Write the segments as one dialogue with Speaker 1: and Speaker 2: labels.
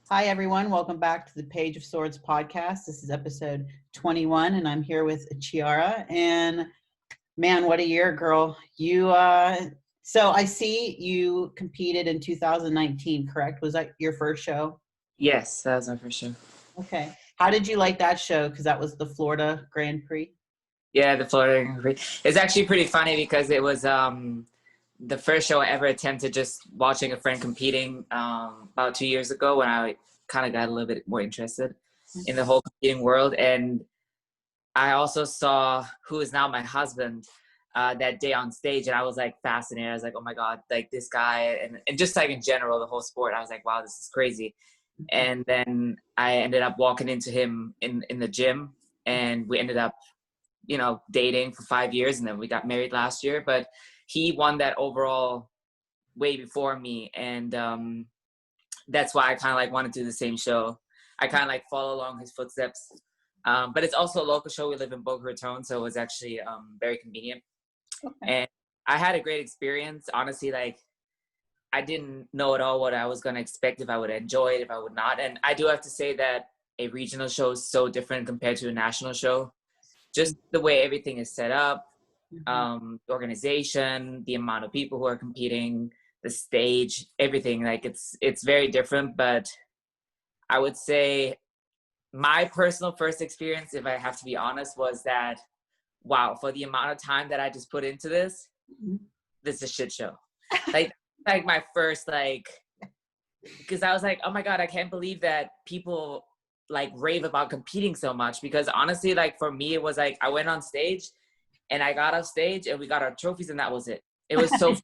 Speaker 1: Hi, everyone. Welcome back to the Page of Swords podcast. This is episode 21, and I'm here with Chiara. And man, what a year, girl. So I see you competed in 2019, correct? Was that your first show?
Speaker 2: Yes, that was my first show.
Speaker 1: Okay. How did you like that show? Because that was the Florida Grand Prix.
Speaker 2: Yeah, the Florida Grand Prix. It's actually pretty funny because it was the first show I ever attempted just watching a friend competing about 2 years ago when I kind of got a little bit more interested in the whole competing world. And I also saw who is now my husband that day on stage, and I was like fascinated. I was like, oh my God, like this guy, and just like in general, the whole sport, I was like, wow, this is crazy. And then I ended up walking into him in the gym, and we ended up, dating for 5 years, and then we got married last year. But he won that overall way before me, and that's why I kind of like wanted to do the same show. I kind of like follow along his footsteps. But it's also a local show. We live in Boca Raton, so it was actually very convenient. Okay. And I had a great experience. Honestly, like I didn't know at all what I was going to expect, if I would enjoy it, if I would not. And I do have to say that a regional show is so different compared to a national show. Just the way everything is set up, the organization, the amount of people who are competing, the stage, everything. Like it's very different. But I would say my personal first experience, if I have to be honest, was that, wow, for the amount of time that I just put into this, this is a shit show. like my first, because I was like, oh my God, I can't believe that people like rave about competing so much. Because honestly, like for me, it was like I went on stage and I got off stage and we got our trophies and that was it. It was so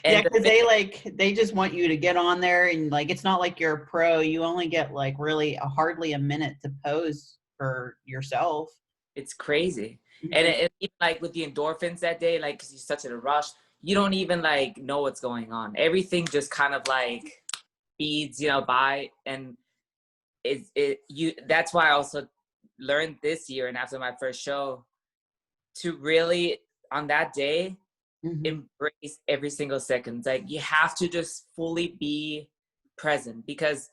Speaker 1: yeah, because they just want you to get on there, and like it's not like you're a pro. You only get like really hardly a minute to pose for yourself.
Speaker 2: It's crazy. And even like with the endorphins that day, like because you're such in a rush, you don't even like know what's going on. Everything just kind of like feeds, by. And that's why I also learned this year and after my first show to really on that day embrace every single second. Like you have to just fully be present, because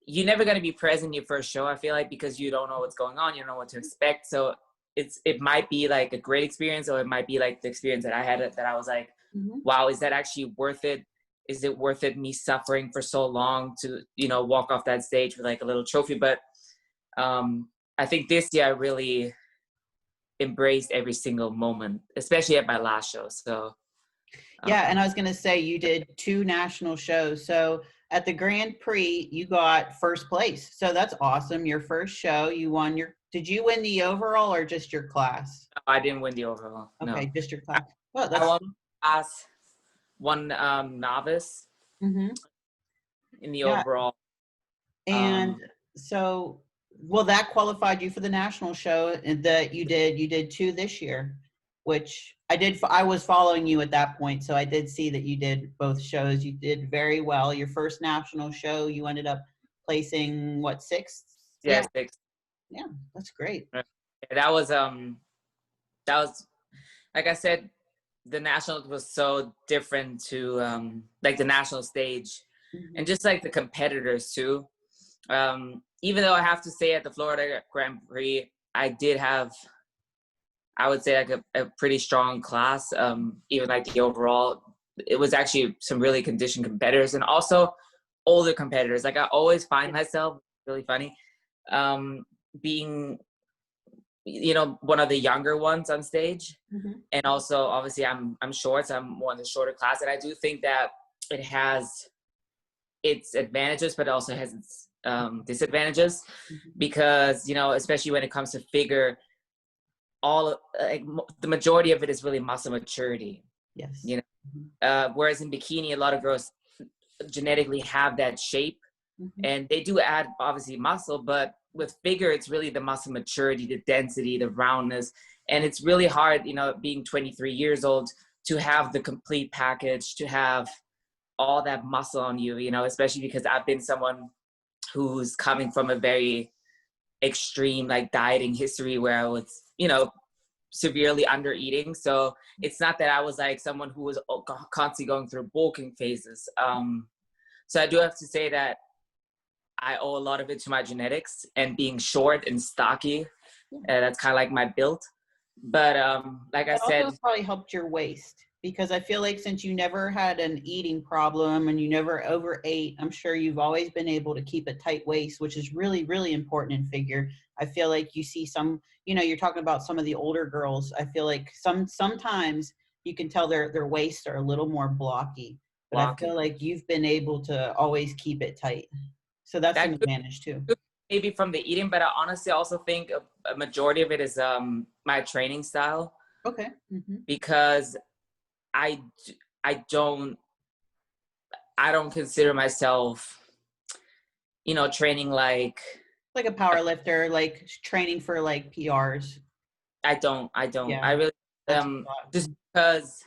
Speaker 2: you're never going to be present your first show, I feel like, because you don't know what's going on, you don't know what to expect. So it might be like a great experience, or it might be like the experience that I had that I was like, wow, is that actually worth it? Is it worth it, me suffering for so long to, walk off that stage with like a little trophy? But I think this year I really embraced every single moment, especially at my last show. So
Speaker 1: yeah, and I was going to say you did 2 national shows. So at the Grand Prix, you got first place. So that's awesome. Your first show, you won did you win the overall or just your class?
Speaker 2: I didn't win the overall.
Speaker 1: Okay,
Speaker 2: no.
Speaker 1: just your class. Well,
Speaker 2: I won class, one novice in the overall.
Speaker 1: And so, well, that qualified you for the national show that you did 2 this year, which I was following you at that point. So I did see that you did both shows. You did very well. Your first national show, you ended up placing what, 6th?
Speaker 2: Yeah, 6th.
Speaker 1: Yeah, that's great.
Speaker 2: That was like I said, the national was so different to like the national stage and just like the competitors too. Even though I have to say at the Florida Grand Prix, I did have, I would say, like a pretty strong class. Even like the overall, it was actually some really conditioned competitors and also older competitors. Like I always find myself, really funny, being, one of the younger ones on stage. And also obviously I'm short, so I'm one of the shorter class. And I do think that it has its advantages, but it also has its disadvantages, because, especially when it comes to figure, the majority of it is really muscle maturity.
Speaker 1: Yes.
Speaker 2: Whereas in bikini, a lot of girls genetically have that shape, and they do add obviously muscle, but with figure, it's really the muscle maturity, the density, the roundness. And it's really hard, being 23 years old, to have the complete package, to have all that muscle on you, especially because I've been someone who's coming from a very extreme like dieting history where I was, severely under eating. So it's not that I was like someone who was constantly going through bulking phases. So I do have to say that I owe a lot of it to my genetics and being short and stocky. That's kind of like my build. But like I
Speaker 1: It also
Speaker 2: said,
Speaker 1: probably helped your waist, because I feel like since you never had an eating problem and you never overate, I'm sure you've always been able to keep a tight waist, which is really, really important in figure. I feel like you see some, you know, you're talking about some of the older girls. I feel like sometimes you can tell their waists are a little more blocky, but I
Speaker 2: blocking.
Speaker 1: feel like you've been able to always keep it tight. So that's an
Speaker 2: That could
Speaker 1: advantage too.
Speaker 2: maybe from the eating, but I honestly also think a majority of it is my training style,
Speaker 1: Okay. Mm-hmm.
Speaker 2: because I I don't I don't consider myself, training like
Speaker 1: Like a power lifter, like training for like PRs.
Speaker 2: I
Speaker 1: Yeah,
Speaker 2: really
Speaker 1: that's a lot.
Speaker 2: just because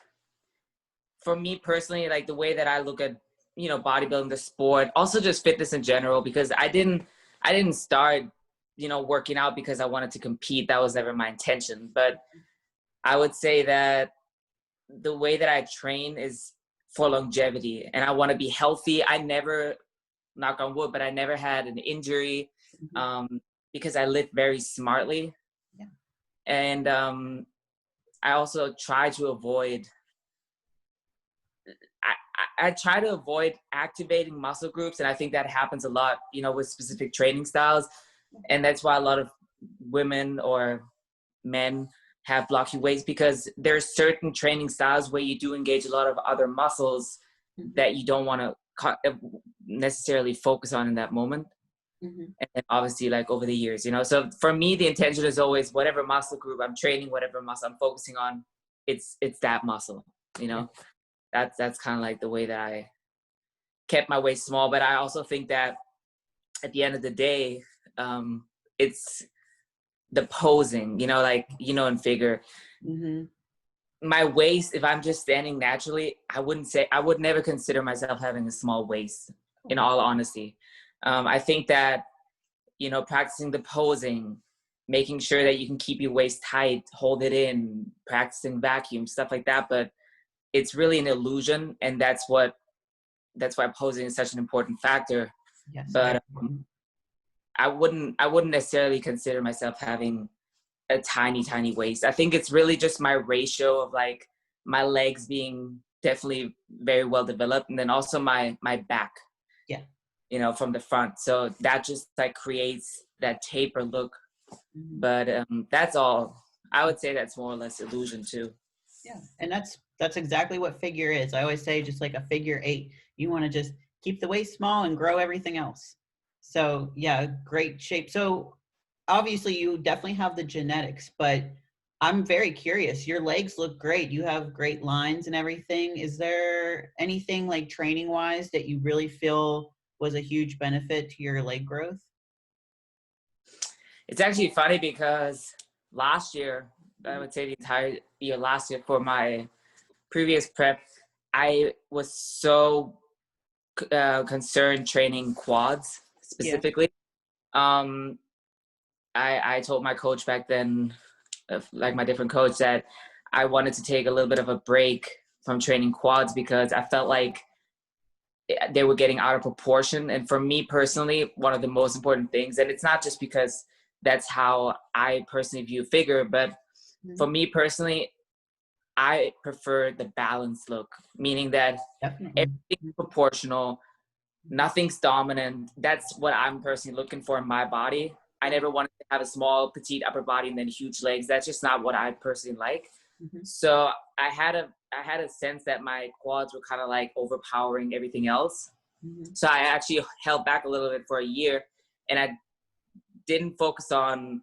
Speaker 2: for me personally, like the way that I look at, bodybuilding, the sport, also just fitness in general, because I didn't start, working out because I wanted to compete. That was never my intention. But I would say that the way that I train is for longevity, and I want to be healthy. I never, knock on wood, but I never had an injury, because I live very smartly.
Speaker 1: Yeah.
Speaker 2: And I also try to avoid I try to avoid activating muscle groups, and I think that happens a lot, with specific training styles, and that's why a lot of women or men have blocky weights, because there's certain training styles where you do engage a lot of other muscles that you don't want to necessarily focus on in that moment. And then obviously, like over the years, so for me, the intention is always whatever muscle group I'm training, whatever muscle I'm focusing on, it's that muscle, that's kind of like the way that I kept my waist small. But I also think that at the end of the day, it's the posing, in figure. My waist, if I'm just standing naturally, I would never consider myself having a small waist, in all honesty. I think that, practicing the posing, making sure that you can keep your waist tight, hold it in, practicing vacuum, stuff like that. But it's really an illusion. And that's why posing is such an important factor.
Speaker 1: Yes,
Speaker 2: But I wouldn't necessarily consider myself having a tiny waist. I think it's really just my ratio of like my legs being definitely very well developed, and then also my back.
Speaker 1: Yeah.
Speaker 2: From the front. So that just like creates that taper look. But that's all. I would say that's more or less illusion too.
Speaker 1: Yeah, and that's exactly what figure is. I always say, just like a figure eight, you want to just keep the waist small and grow everything else. So yeah, great shape. So obviously you definitely have the genetics, but I'm very curious. Your legs look great. You have great lines and everything. Is there anything like training wise that you really feel was a huge benefit to your leg growth?
Speaker 2: It's actually funny because last year, I would say the entire year last year for my previous prep, I was so concerned training quads specifically. Yeah. I told my coach back then, like my different coach, that I wanted to take a little bit of a break from training quads because I felt like they were getting out of proportion. And for me personally, one of the most important things, and it's not just because that's how I personally view figure, but for me personally, I prefer the balanced look, meaning that everything's proportional, nothing's dominant. That's what I'm personally looking for in my body. I never wanted to have a small, petite upper body and then huge legs. That's just not what I personally like. So I had a sense that my quads were kind of like overpowering everything else. So I actually held back a little bit for a year, and I didn't focus on,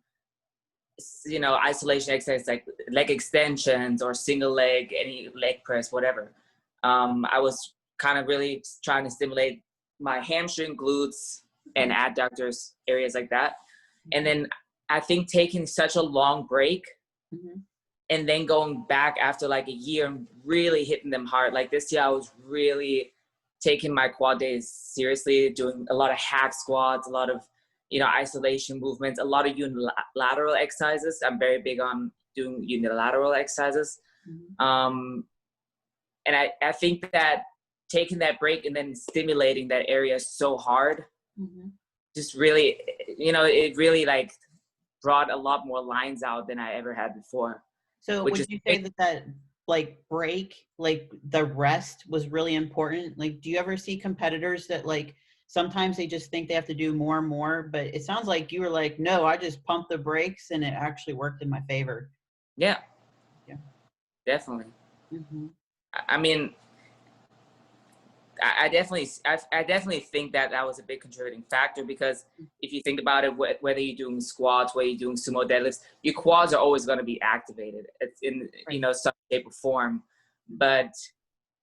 Speaker 2: isolation exercises like leg extensions or single leg, any leg press, whatever. I was kind of really trying to stimulate my hamstring, glutes, and adductors, areas like that. And then I think taking such a long break and then going back after like a year and really hitting them hard. Like this year, I was really taking my quad days seriously, doing a lot of hack squats, a lot of, isolation movements, a lot of unilateral exercises. I'm very big on doing unilateral exercises. And I think that taking that break and then stimulating that area so hard just really, it really like brought a lot more lines out than I ever had before.
Speaker 1: So
Speaker 2: Which
Speaker 1: would
Speaker 2: is
Speaker 1: you say that like break, like the rest was really important? Like, do you ever see competitors that like sometimes they just think they have to do more and more, but it sounds like you were like, no, I just pumped the brakes and it actually worked in my favor.
Speaker 2: Yeah,
Speaker 1: Yeah.
Speaker 2: definitely.
Speaker 1: Mm-hmm.
Speaker 2: I mean, I definitely think that was a big contributing factor, because if you think about it, whether you're doing squats, whether you're doing sumo deadlifts, your quads are always going to be activated. It's in some shape or form. But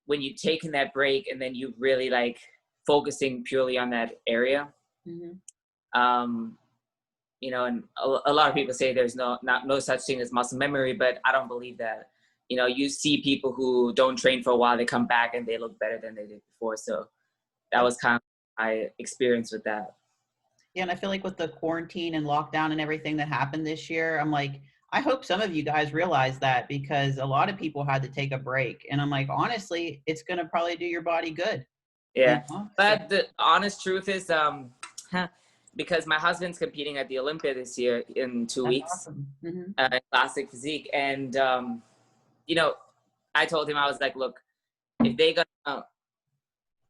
Speaker 2: when you're taking that break and then you really like focusing purely on that area, and a lot of people say there's no such thing as muscle memory, but I don't believe that. You see people who don't train for a while, they come back and they look better than they did before. So that was kind of my experience with that.
Speaker 1: Yeah, and I feel like with the quarantine and lockdown and everything that happened this year, I'm like, I hope some of you guys realize that, because a lot of people had to take a break. And I'm like, honestly, it's going to probably do your body good.
Speaker 2: Yeah.
Speaker 1: So,
Speaker 2: But the honest truth is, because my husband's competing at the Olympia this year in 2 weeks,
Speaker 1: awesome.
Speaker 2: in classic physique. And, I told him, I was like, look, if they gonna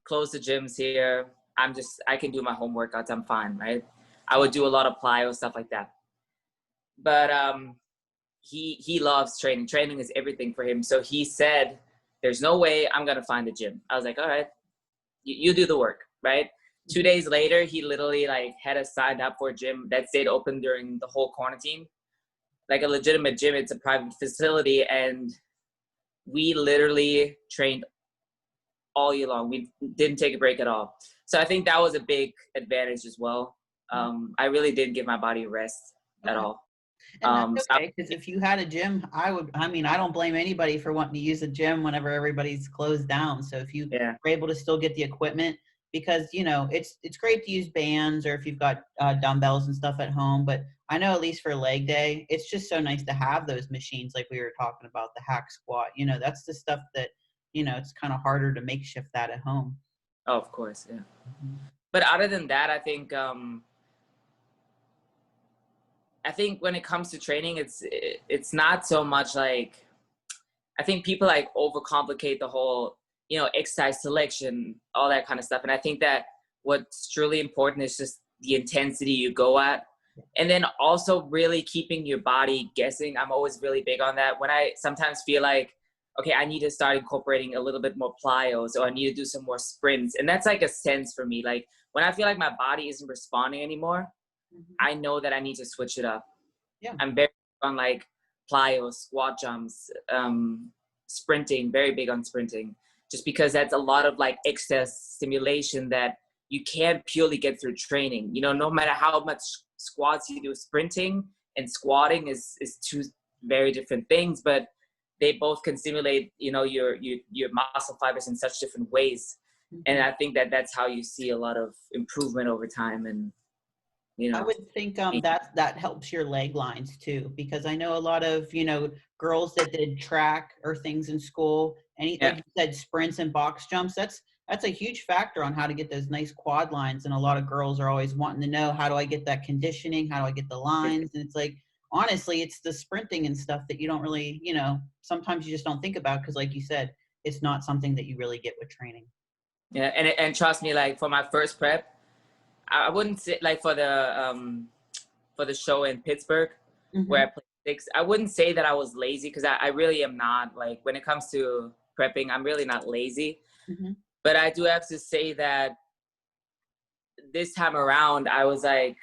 Speaker 2: close the gyms here, I can do my home workouts. I'm fine, right? I would do a lot of plyo, stuff like that. But he loves training. Training is everything for him. So he said, there's no way I'm going to find a gym. I was like, all right, you do the work, right? 2 days later, he literally like had us signed up for a gym that stayed open during the whole quarantine. Like a legitimate gym. It's a private facility. And we literally trained all year long. We didn't take a break at all. So I think that was a big advantage as well. I really didn't give my body a rest at all.
Speaker 1: And that's okay, because if you had a gym, I don't blame anybody for wanting to use a gym whenever everybody's closed down. So if you were able to still get the equipment, because it's great to use bands, or if you've got dumbbells and stuff at home. But I know at least for leg day, it's just so nice to have those machines, like we were talking about, the hack squat. That's the stuff that it's kind of harder to makeshift that at home.
Speaker 2: Oh, of course, yeah. But other than that, I think when it comes to training, it's not so much like, I think people like overcomplicate the whole, exercise selection, all that kind of stuff. And I think that what's truly important is just the intensity you go at. And then also really keeping your body guessing. I'm always really big on that. When I sometimes feel like, okay, I need to start incorporating a little bit more plyos, or I need to do some more sprints. And that's like a sense for me. Like when I feel like my body isn't responding anymore, I know that I need to switch it up.
Speaker 1: Yeah.
Speaker 2: I'm very big on like plyos, squat jumps, sprinting, very big on sprinting, just because that's a lot of like excess stimulation that you can't purely get through training. No matter how much squats you do, sprinting and squatting is two very different things, but they both can stimulate, your muscle fibers in such different ways. And I think that that's how you see a lot of improvement over time. And,
Speaker 1: I would think that helps your leg lines too, because I know a lot of, girls that did track or things in school, and like you said, sprints and box jumps, that's a huge factor on how to get those nice quad lines. And a lot of girls are always wanting to know, how do I get that conditioning? How do I get the lines? And it's like, honestly, it's the sprinting and stuff that you don't really, sometimes you just don't think about, because like you said, it's not something that you really get with training.
Speaker 2: Yeah. And trust me, like for my first prep, I wouldn't say, like for the show in Pittsburgh, where I played 6, I wouldn't say that I was lazy, because I really am not. Like when it comes to prepping, I'm really not lazy. But I do have to say that this time around, I was like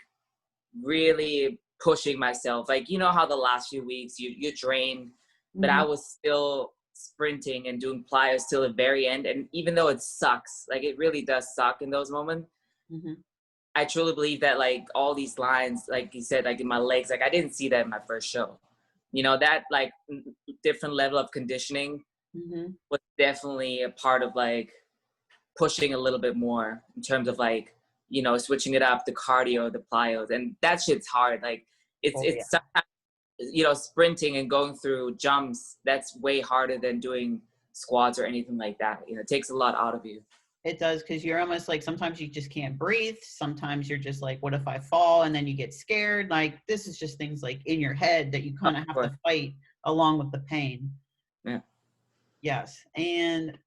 Speaker 2: really pushing myself. Like, how the last few weeks you're drained, but I was still sprinting and doing plyos till the very end. And even though it sucks, like it really does suck in those moments, I truly believe that like all these lines, like you said, like in my legs, like I didn't see that in my first show. That like different level of conditioning was definitely a part of like pushing a little bit more in terms of like, switching it up, the cardio, the plyos, and that shit's hard. Like it's sometimes, sprinting and going through jumps, that's way harder than doing squats or anything like that. It takes a lot out of you.
Speaker 1: It does, because you're almost like sometimes you just can't breathe. Sometimes you're just like, what if I fall? And then you get scared. Like this is just things like in your head that you kind of have to fight along with the pain.
Speaker 2: Yeah.
Speaker 1: Yes. And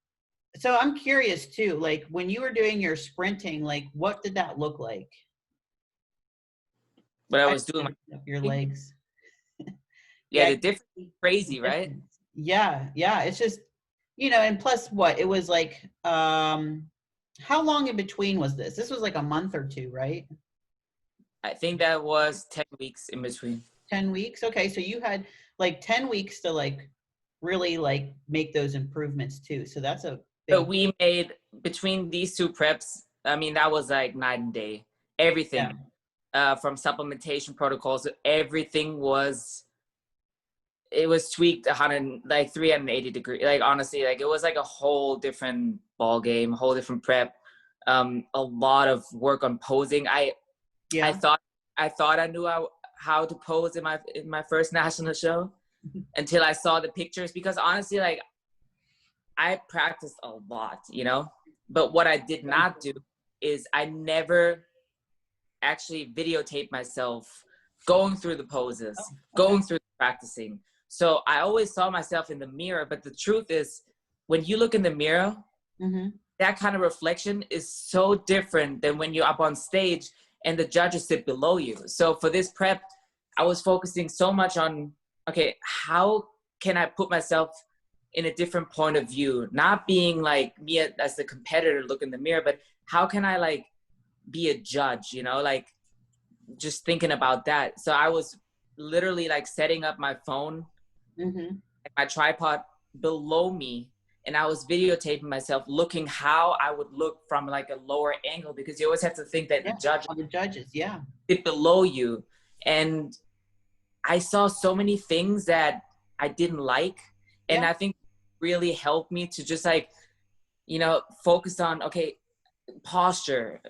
Speaker 1: so I'm curious too, like when you were doing your sprinting, like what did that look like?
Speaker 2: But I was doing
Speaker 1: your legs.
Speaker 2: Yeah, the difference is crazy, right?
Speaker 1: Yeah. It's just, and plus what? It was like, how long in between was this? This was like a month or two, right?
Speaker 2: I think that was 10 weeks in between.
Speaker 1: 10 weeks? Okay, so you had like 10 weeks to like really like make those improvements too. So that's a big...
Speaker 2: So we made, between these two preps, I mean, that was like night and day. Everything. Yeah. From supplementation protocols, everything was... It was tweaked 380 degrees. Like honestly, like it was like a whole different ball game, a whole different prep. A lot of work on posing. I thought I knew how to pose in my first national show until I saw the pictures, because honestly, like I practiced a lot, but what I did not do is I never actually videotaped myself going through the poses, going through the practicing. So I always saw myself in the mirror, but the truth is, when you look in the mirror, that kind of reflection is so different than when you're up on stage and the judges sit below you. So for this prep, I was focusing so much on, okay, how can I put myself in a different point of view? Not being like me as the competitor look in the mirror, but how can I like be a judge, like just thinking about that. So I was literally like setting up my phone, my tripod below me, and I was videotaping myself looking how I would look from like a lower angle, because you always have to think that the judges sit below you. And I saw so many things that I didn't like. And I think really helped me to just like, focus on, okay, posture,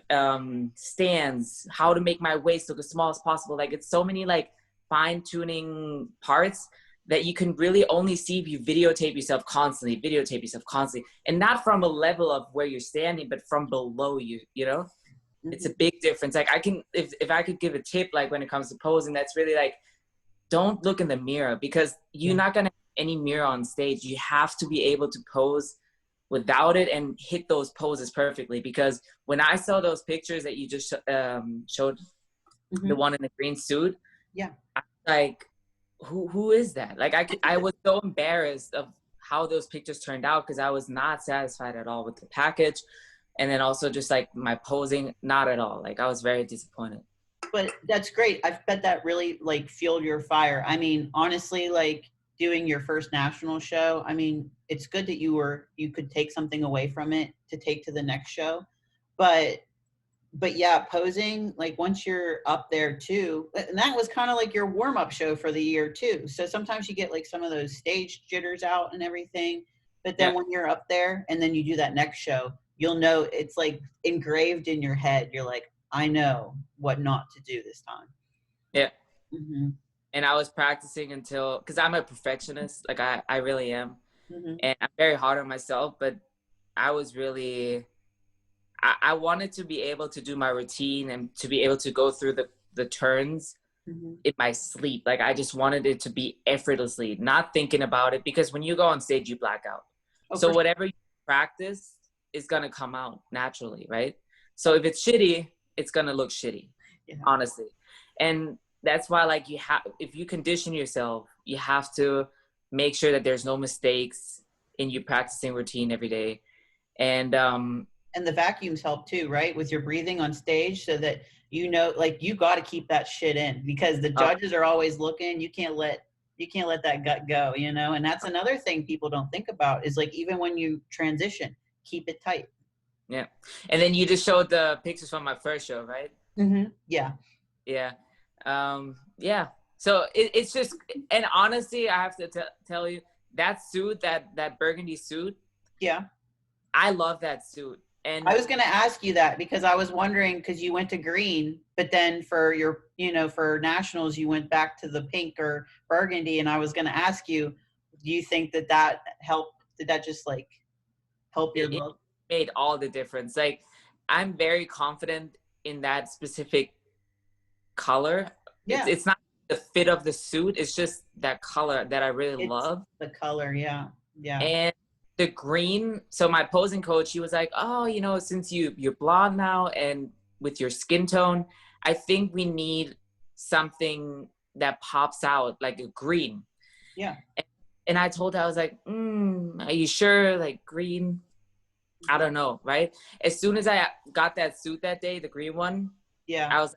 Speaker 2: stands, how to make my waist look as small as possible. Like it's so many like fine tuning parts that you can really only see if you videotape yourself constantly, and not from a level of where you're standing, but from below you, It's a big difference. Like I can, if I could give a tip, like when it comes to posing, that's really like, don't look in the mirror, because you're not going to have any mirror on stage. You have to be able to pose without it and hit those poses perfectly. Because when I saw those pictures that you just showed, the one in the green suit, I was like, who is that? Like I was so embarrassed of how those pictures turned out, because I was not satisfied at all with the package. And then also just like my posing, not at all. Like I was very disappointed.
Speaker 1: But that's great. I bet that really like fueled your fire. I mean, honestly, like doing your first national show, I mean, it's good that you could take something away from it to take to the next show. But yeah, posing, like once you're up there too, and that was kind of like your warm-up show for the year too. So sometimes you get like some of those stage jitters out and everything, but then when you're up there and then you do that next show, you'll know it's like engraved in your head. You're like, I know what not to do this time.
Speaker 2: Yeah. And I was practicing until, because I'm a perfectionist, like I really am. And I'm very hard on myself, but I was really, I wanted to be able to do my routine and to be able to go through the turns in my sleep. Like I just wanted it to be effortlessly, not thinking about it, because when you go on stage, you black out. So whatever you practice is going to come out naturally, right? So if it's shitty, it's going to look shitty, honestly. And that's why, like, if you condition yourself, you have to make sure that there's no mistakes in your practicing routine every day. And
Speaker 1: the vacuums help too, right? With your breathing on stage, so that, like you got to keep that shit in, because the judges are always looking. You can't let that gut go, and that's another thing people don't think about, is like, even when you transition, keep it tight.
Speaker 2: Yeah. And then you just showed the pictures from my first show, right?
Speaker 1: Yeah.
Speaker 2: So it's just, and honestly, I have to tell you, that suit, that burgundy suit, I love that suit. And
Speaker 1: I was going to ask you that, because I was wondering, because you went to green, but then for your, for nationals, you went back to the pink or burgundy. And I was going to ask you, do you think that helped? Did that just like help your look?
Speaker 2: made all the difference. Like, I'm very confident in that specific color.
Speaker 1: Yeah.
Speaker 2: It's not the fit of the suit. It's just that color that I really
Speaker 1: It's
Speaker 2: love.
Speaker 1: the color. Yeah. Yeah.
Speaker 2: And the green. So my posing coach, he was like, "Oh, you know, since you're blonde now and with your skin tone, I think we need something that pops out like a green."
Speaker 1: Yeah.
Speaker 2: And I told her, I was like, "Are you sure? Like green? I don't know, right?" As soon as I got that suit that day, the green one,
Speaker 1: Yeah.
Speaker 2: I was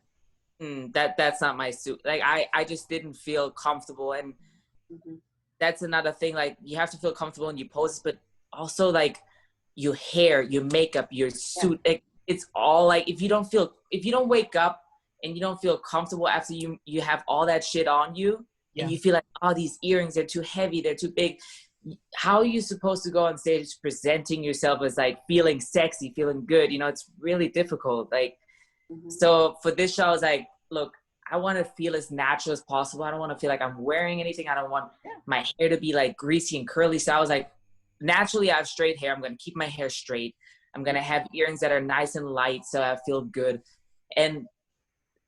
Speaker 2: like, that's not my suit. Like I just didn't feel comfortable. And that's another thing. Like, you have to feel comfortable in your poses, but also like your hair, your makeup, your suit. Like, it's all like, if you don't wake up and you don't feel comfortable after you have all that shit on you, and you feel like, oh, these earrings are too heavy, they're too big. How are you supposed to go on stage presenting yourself as like feeling sexy, feeling good? You know, it's really difficult. Like, so for this show, I was like, look, I want to feel as natural as possible. I don't want to feel like I'm wearing anything. I don't want my hair to be like greasy and curly. So I was like, naturally, I have straight hair. I'm going to keep my hair straight. I'm going to have earrings that are nice and light so I feel good. And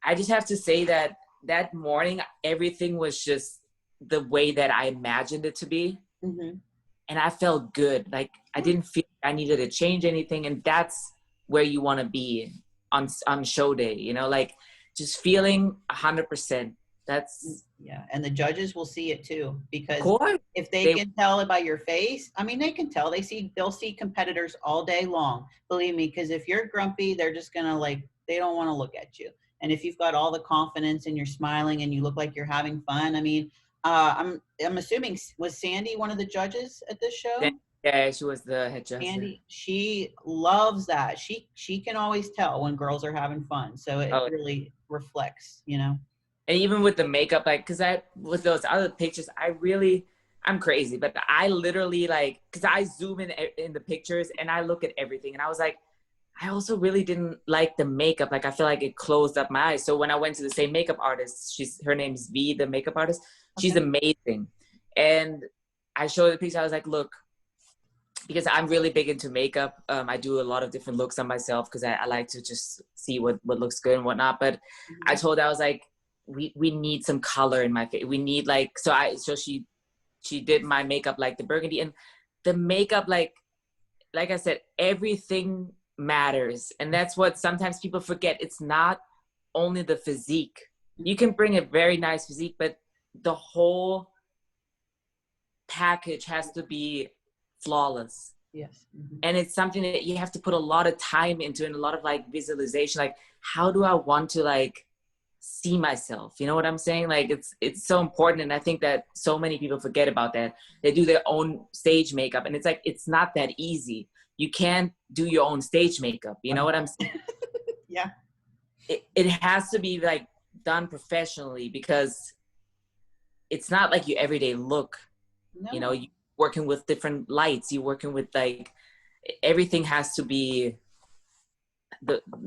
Speaker 2: I just have to say that that morning, everything was just the way that I imagined it to be. And I felt good. Like, I didn't feel I needed to change anything. And that's where you want to be on show day, you know, like just feeling 100%. That's
Speaker 1: and the judges will see it too, because
Speaker 2: cool.
Speaker 1: if they can tell by your face, I mean, they can tell. They'll see competitors all day long, believe me, because if you're grumpy, they're just gonna, like, they don't want to look at you. And if you've got all the confidence and you're smiling and you look like you're having fun, I mean, I'm assuming, was Sandy one of the judges at this show?
Speaker 2: Yeah, she was the head judge.
Speaker 1: Sandy, she loves that. She can always tell when girls are having fun, so it really reflects, you know.
Speaker 2: And even with the makeup, like, because with those other pictures, I'm crazy, but I literally, like, because I zoom in the pictures and I look at everything, and I was like, I also really didn't like the makeup. Like, I feel like it closed up my eyes. So when I went to the same makeup artist, her name's V, the makeup artist. She's amazing. And I showed the picture. I was like, look, because I'm really big into makeup. I do a lot of different looks on myself because I like to just see what looks good and whatnot. But I told her, I was like, we need some color in my face. We need, like, so she did my makeup like the burgundy, and the makeup, like I said, everything matters. And that's what sometimes people forget. It's not only the physique. You can bring a very nice physique, but the whole package has to be flawless.
Speaker 1: Yes.
Speaker 2: And it's something that you have to put a lot of time into, and a lot of like visualization. Like, how do I want to like see myself? You know what I'm saying? Like, it's so important. And I think that so many people forget about that. They do their own stage makeup, and it's like, it's not that easy. You can't do your own stage makeup. You know what I'm saying?
Speaker 1: Yeah.
Speaker 2: It has to be like done professionally, because it's not like your everyday look. No. You know, you working with different lights, you working with, like, everything has to be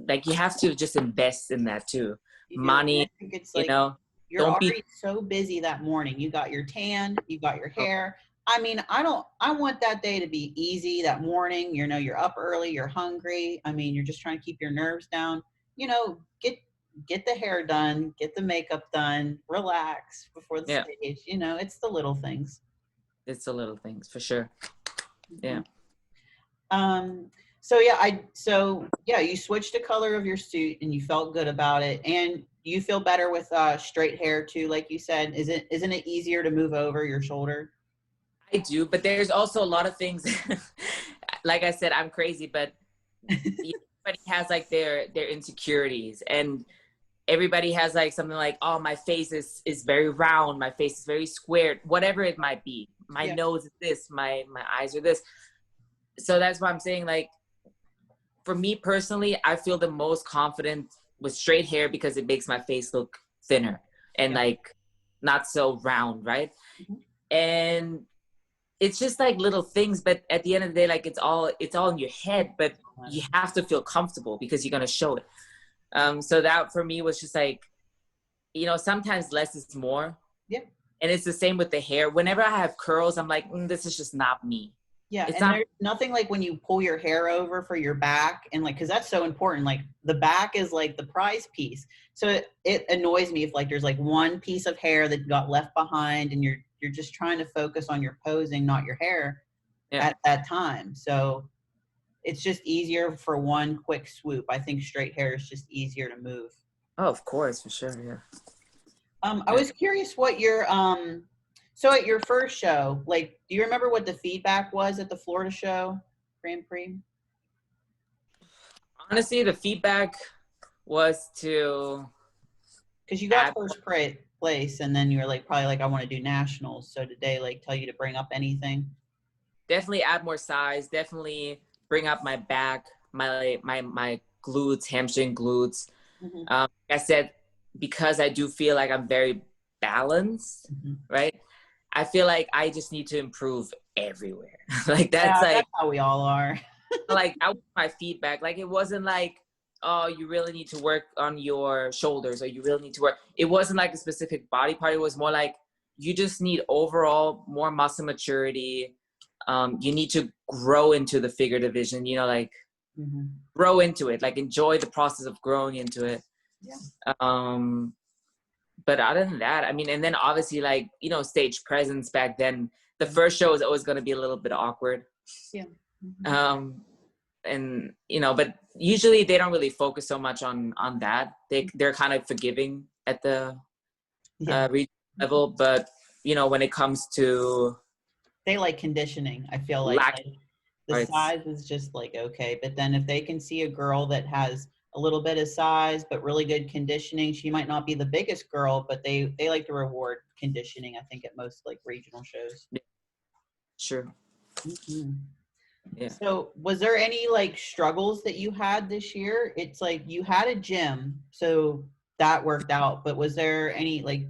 Speaker 2: like, you have to just invest in that too. Money, it's like, you know,
Speaker 1: you're already so busy that morning. You got your tan, you got your hair. I mean, I want that day to be easy that morning. You know, you're up early, you're hungry. I mean, you're just trying to keep your nerves down. You know, get the hair done, get the makeup done, relax before the stage. You know, it's the little things.
Speaker 2: It's the little things, for sure. Yeah.
Speaker 1: So you switched the color of your suit and you felt good about it, and you feel better with straight hair too, like you said. Isn't it easier to move over your shoulder?
Speaker 2: I do, but there's also a lot of things. Like I said, I'm crazy, but everybody has like their insecurities, and everybody has like something like, oh, my face is very round, my face is very squared, whatever it might be. My nose is this, my eyes are this. So that's why I'm saying, like, for me personally, I feel the most confident with straight hair because it makes my face look thinner and like not so round, right? And it's just like little things, but at the end of the day, like, it's all in your head, but you have to feel comfortable because you're going to show it. So that for me was just like, you know, sometimes less is more. Yeah. And it's the same with the hair. Whenever I have curls, I'm like, this is just not me.
Speaker 1: Yeah,
Speaker 2: It's
Speaker 1: and
Speaker 2: not.
Speaker 1: there's nothing like when you pull your hair over for your back, and like, because that's so important. Like the back is like the prize piece. So it annoys me if like there's like one piece of hair that got left behind, and you're just trying to focus on your posing, not your hair
Speaker 2: Yeah.
Speaker 1: at that time. So it's just easier for one quick swoop. I think straight hair is just easier to move.
Speaker 2: Oh, of course, for sure. Yeah.
Speaker 1: I was curious what your so at your first show, like, do you remember what the feedback was at the Florida show, Grand Prix?
Speaker 2: Honestly, the feedback was to
Speaker 1: Because you got
Speaker 2: add
Speaker 1: first place, and then you were like, probably like, I want to do nationals. So did they like tell you to bring up anything?
Speaker 2: definitely add more size, definitely bring up my back, my glutes, hamstring glutes.
Speaker 1: Mm-hmm.
Speaker 2: Like I said, because I do feel like I'm very balanced,
Speaker 1: Mm-hmm.
Speaker 2: right? I feel like I just need to improve everywhere. Like that's
Speaker 1: Yeah,
Speaker 2: like
Speaker 1: that's how we all are.
Speaker 2: like that was my feedback. Like it wasn't like, oh, you really need to work on your shoulders, or you really need to work. It wasn't like a specific body part. It was more like you just need overall more muscle maturity. You need to grow into the figure division, you know, like
Speaker 1: Mm-hmm.
Speaker 2: grow into it, like enjoy the process of growing into it.
Speaker 1: Yeah.
Speaker 2: But other than that, I mean, and then obviously like, you know, stage presence back then, the first show is always going to be a little bit awkward.
Speaker 1: Yeah. Mm-hmm.
Speaker 2: And you know, but usually they don't really focus so much on that. They're kind of forgiving at the regional level, but you know, when it comes to
Speaker 1: They like conditioning. I feel
Speaker 2: lack
Speaker 1: like the
Speaker 2: parts,
Speaker 1: size is just like, okay, but then if they can see a girl that has a little bit of size but really good conditioning, she might not be the biggest girl, but they like to reward conditioning, I think, at most like regional shows.
Speaker 2: sure.
Speaker 1: Mm-hmm.
Speaker 2: Yeah.
Speaker 1: So was there any like struggles that you had this year? It's like you had a gym, so that worked out, but was there any like,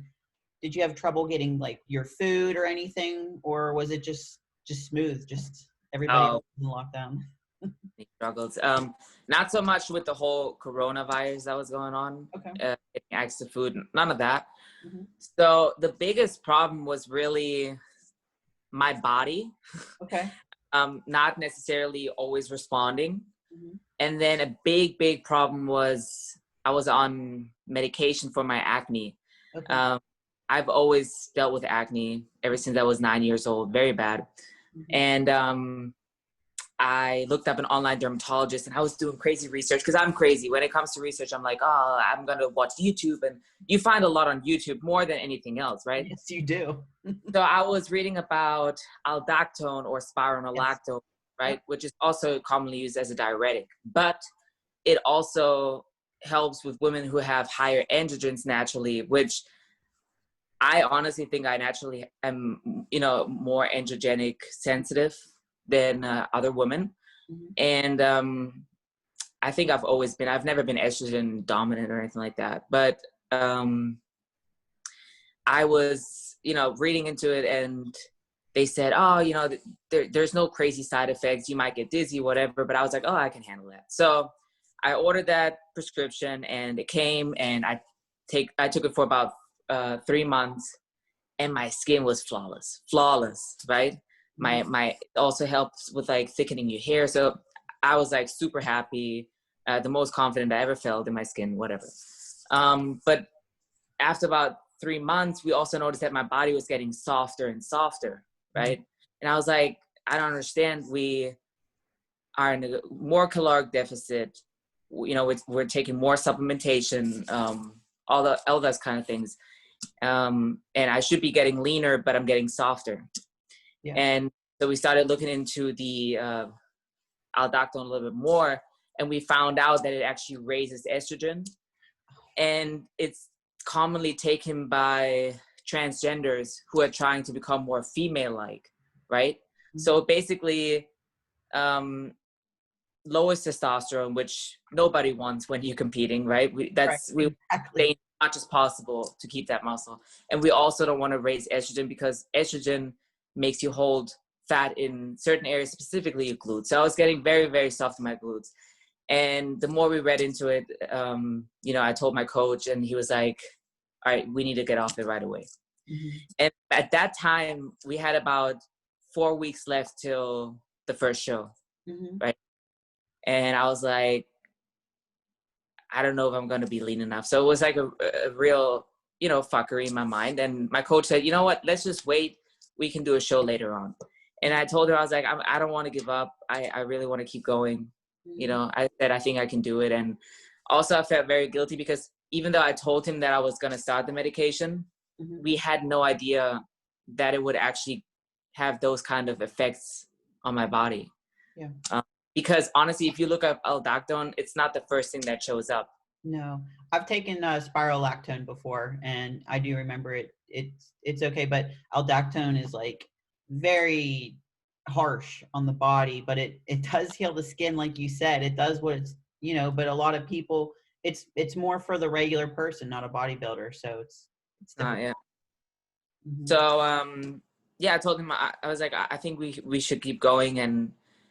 Speaker 1: did you have trouble getting like your food or anything, or was it just smooth, just everybody
Speaker 2: Oh,
Speaker 1: else in lockdown?
Speaker 2: he struggles. Not so much with the whole coronavirus that was going on,
Speaker 1: Okay.
Speaker 2: getting access to food, none of that.
Speaker 1: Mm-hmm.
Speaker 2: So the biggest problem was really my body,
Speaker 1: Okay.
Speaker 2: not necessarily always responding.
Speaker 1: Mm-hmm.
Speaker 2: And then a big problem was I was on medication for my acne.
Speaker 1: Okay.
Speaker 2: I've always dealt with acne ever since I was 9 years old, very bad.
Speaker 1: Mm-hmm.
Speaker 2: And I looked up an online dermatologist, and I was doing crazy research because I'm crazy. When it comes to research, I'm like, oh, I'm going to watch YouTube. And you find a lot on YouTube more than anything else, right?
Speaker 1: Yes, you do.
Speaker 2: So I was reading about aldactone or
Speaker 1: Yes.
Speaker 2: spironolactone, right? Which is also commonly used as a diuretic. But it also helps with women who have higher androgens naturally, which I honestly think I naturally am, you know, more androgenic sensitive than other women.
Speaker 1: Mm-hmm.
Speaker 2: And I think I've never been estrogen dominant or anything like that. But I was, you know, reading into it, and they said, oh, you know, there's no crazy side effects. You might get dizzy, whatever. But I was like, oh, I can handle that. So I ordered that prescription, and it came, and I took it for about 3 months, and my skin was flawless, right? It also helps with like thickening your hair. So I was like super happy, the most confident I ever felt in my skin, whatever. But after about 3 months, we also noticed that my body was getting softer and softer, right? And I was like, I don't understand. We are in a more caloric deficit. You know, we're taking more supplementation, all those kind of things. And I should be getting leaner, but I'm getting softer.
Speaker 1: Yeah.
Speaker 2: And so we started looking into the aldactone a little bit more, and we found out that it actually raises estrogen, and it's commonly taken by transgenders who are trying to become more female-like, right? Mm-hmm. So basically, lowers testosterone, which nobody wants when you're competing, right? We stay much as possible to keep that muscle. And we also don't want to raise estrogen, because estrogen makes you hold fat in certain areas, specifically your glutes. So I was getting very, very soft in my glutes. And the more we read into it, you know, I told my coach, and he was like, all right, we need to get off it right away. Mm-hmm. And at that time, we had about 4 weeks left till the first show,
Speaker 1: Mm-hmm.
Speaker 2: right? And I was like, I don't know if I'm going to be lean enough. So it was like a real, you know, fuckery in my mind. And my coach said, you know what, let's just wait. We can do a show later on. And I told her, I was like, I don't want to give up. I really want to keep going. You know, I said, I think I can do it. And also I felt very guilty because even though I told him that I was going to start the medication, we had no idea that it would actually have those kind of effects on my body.
Speaker 1: Yeah.
Speaker 2: Because honestly, if you look up aldactone, it's not the first thing that shows up.
Speaker 1: No, I've taken spirolactone before, and I do remember it. It's okay, but aldactone is like very harsh on the body, but it does heal the skin, like you said. It does what it's, you know. But a lot of people, it's more for the regular person, not a bodybuilder. So it's difficult.
Speaker 2: Yeah.
Speaker 1: Mm-hmm.
Speaker 2: So yeah, I told him I was like, I think we should keep going, and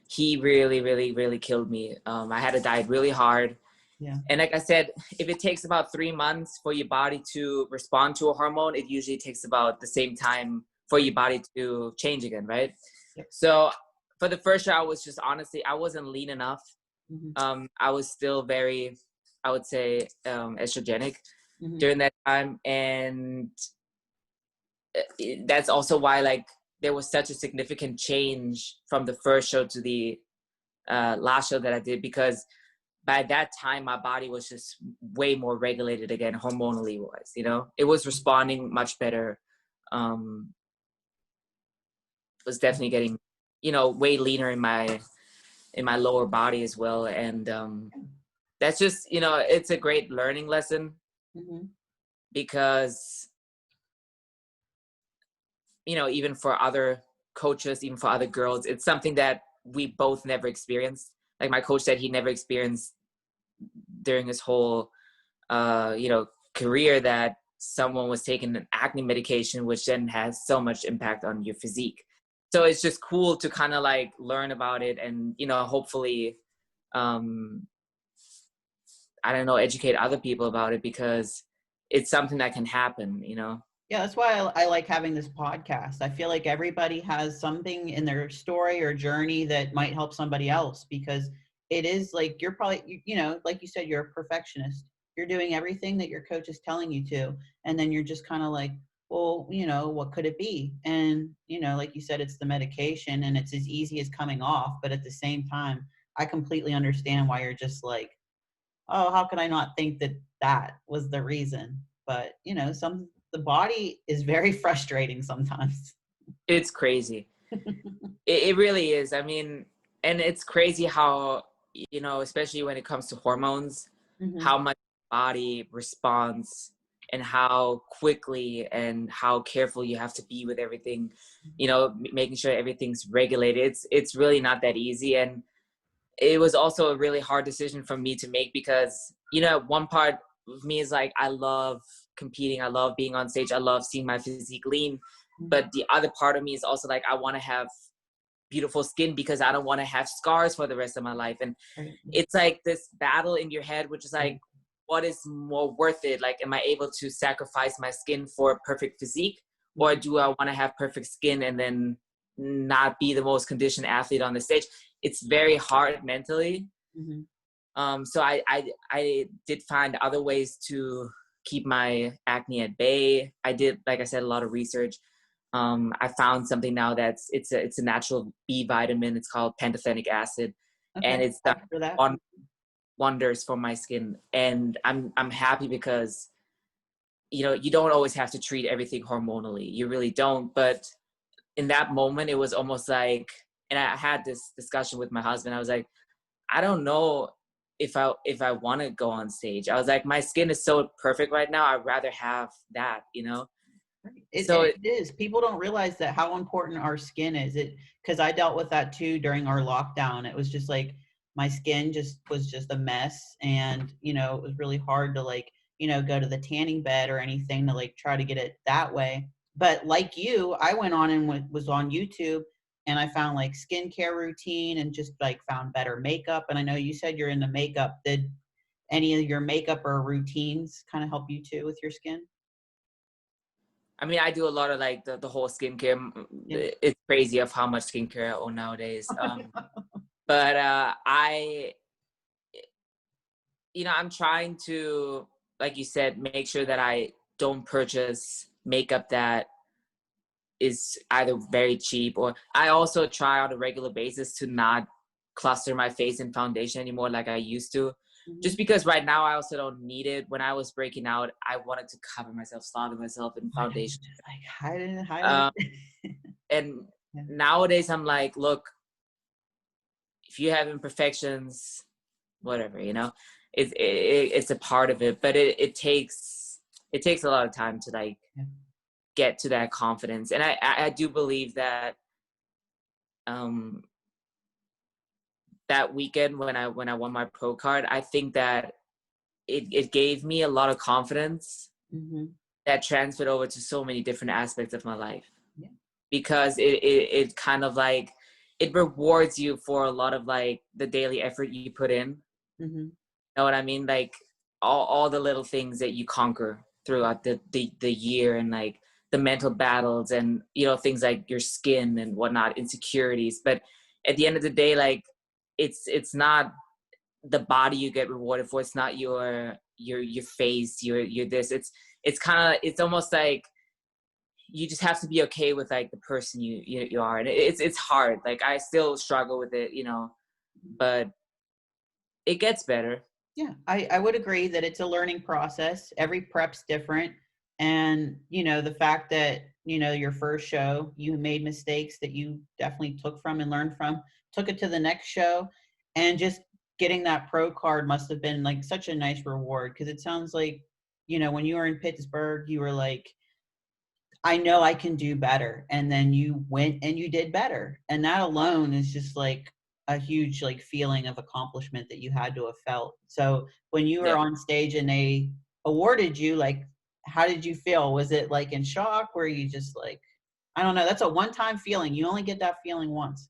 Speaker 2: he really killed me. I had to diet really hard.
Speaker 1: Yeah.
Speaker 2: And like I said, if it takes about 3 months for your body to respond to a hormone, it usually takes about the same time for your body to change again, right?
Speaker 1: Yep.
Speaker 2: So for the first year, I was just honestly, I wasn't lean enough. I was still very, I would say, estrogenic during that time. And that's also why like there was such a significant change from the first show to the last show that I did, because by that time my body was just way more regulated again, hormonally wise, you know. It was responding much better. Was definitely getting, you know, way leaner in my lower body as well. And that's just, you know, it's a great learning lesson because, you know, even for other coaches, even for other girls, it's something that we both never experienced. Like my coach said he never experienced during his whole you know, career that someone was taking an acne medication, which then has so much impact on your physique. So it's just cool to kind of like learn about it and, you know, hopefully I don't know, educate other people about it, because it's something that can happen, you know.
Speaker 1: Yeah, that's why I like having this podcast. I feel like everybody has something in their story or journey that might help somebody else, because it is like you're probably, you know, like you said, you're a perfectionist. You're doing everything that your coach is telling you to. And then you're just kind of like, well, you know, what could it be? And, you know, like you said, it's the medication and it's as easy as coming off. But at the same time, I completely understand why you're just like, oh, how could I not think that that was the reason? But, you know, the body is very frustrating sometimes.
Speaker 2: It's crazy. It really is. I mean, and it's crazy how, you know, especially when it comes to hormones, how much the body responds and how quickly and how careful you have to be with everything, you know, making sure everything's regulated. It's really not that easy. And it was also a really hard decision for me to make because, you know, one part of me is like, I love competing. I love being on stage. I love seeing my physique lean. But the other part of me is also like, I want to have beautiful skin because I don't want to have scars for the rest of my life. And it's like this battle in your head, which is like, what is more worth it? Like, am I able to sacrifice my skin for a perfect physique? Or do I want to have perfect skin and then not be the most conditioned athlete on the stage? It's very hard mentally. So I did find other ways to keep my acne at bay. I did, like I said, a lot of research. I found something now that's it's a natural B vitamin. It's called pantothenic acid, and it's done wonders for my skin. And I'm happy because, you know, you don't always have to treat everything hormonally. You really don't. But in that moment, it was almost like, and I had this discussion with my husband. I was like, I don't know if I want to go on stage. I was like, my skin is so perfect right now. I'd rather have that, you know.
Speaker 1: It is. People don't realize that how important our skin is. Because I dealt with that too during our lockdown. It was just like my skin was just a mess, and you know, it was really hard to like, you know, go to the tanning bed or anything to like try to get it that way. But like you, I went on and was on YouTube, and I found like skincare routine and just like found better makeup. And I know you said you're into makeup. Did any of your makeup or routines kind of help you too with your skin?
Speaker 2: I mean, I do a lot of like the whole skincare.
Speaker 1: Yeah.
Speaker 2: It's crazy of how much skincare I own nowadays. But I'm trying to, like you said, make sure that I don't purchase makeup that is either very cheap, or I also try on a regular basis to not cluster my face in foundation anymore like I used to. Just because right now I also don't need it. When I was breaking out, I wanted to cover myself, slaughter myself in foundation.
Speaker 1: Just like hide
Speaker 2: Um,
Speaker 1: it.
Speaker 2: and
Speaker 1: Yeah.
Speaker 2: nowadays I'm like, look, if you have imperfections, whatever, it's a part of it, but it takes a lot of time to like get to that confidence. And I do believe that that weekend when I won my pro card, I think that it gave me a lot of confidence that transferred over to so many different aspects of my life.
Speaker 1: Yeah.
Speaker 2: Because it kind of like, it rewards you for a lot of like the daily effort you put in. You know what I mean? Like all the little things that you conquer throughout the year, and like the mental battles, and things like your skin and whatnot, insecurities. But at the end of the day, like it's not the body you get rewarded for. It's not your face, your this. It's almost like you just have to be okay with like the person you are. And it's hard. Like I still struggle with it, but it gets better.
Speaker 1: Yeah, I would agree that it's a learning process. Every prep's different. And, the fact that, your first show, you made mistakes that you definitely took from and learned from, took it to the next show. And just getting that pro card must have been like such a nice reward. Because it sounds like, when you were in Pittsburgh, you were like, I know I can do better. And then you went and you did better. And that alone is just like a huge like feeling of accomplishment that you had to have felt. So when you were on stage and they awarded you, like, how did you feel? Was it like in shock? Were you just like, I don't know. That's a one-time feeling. You only get that feeling once.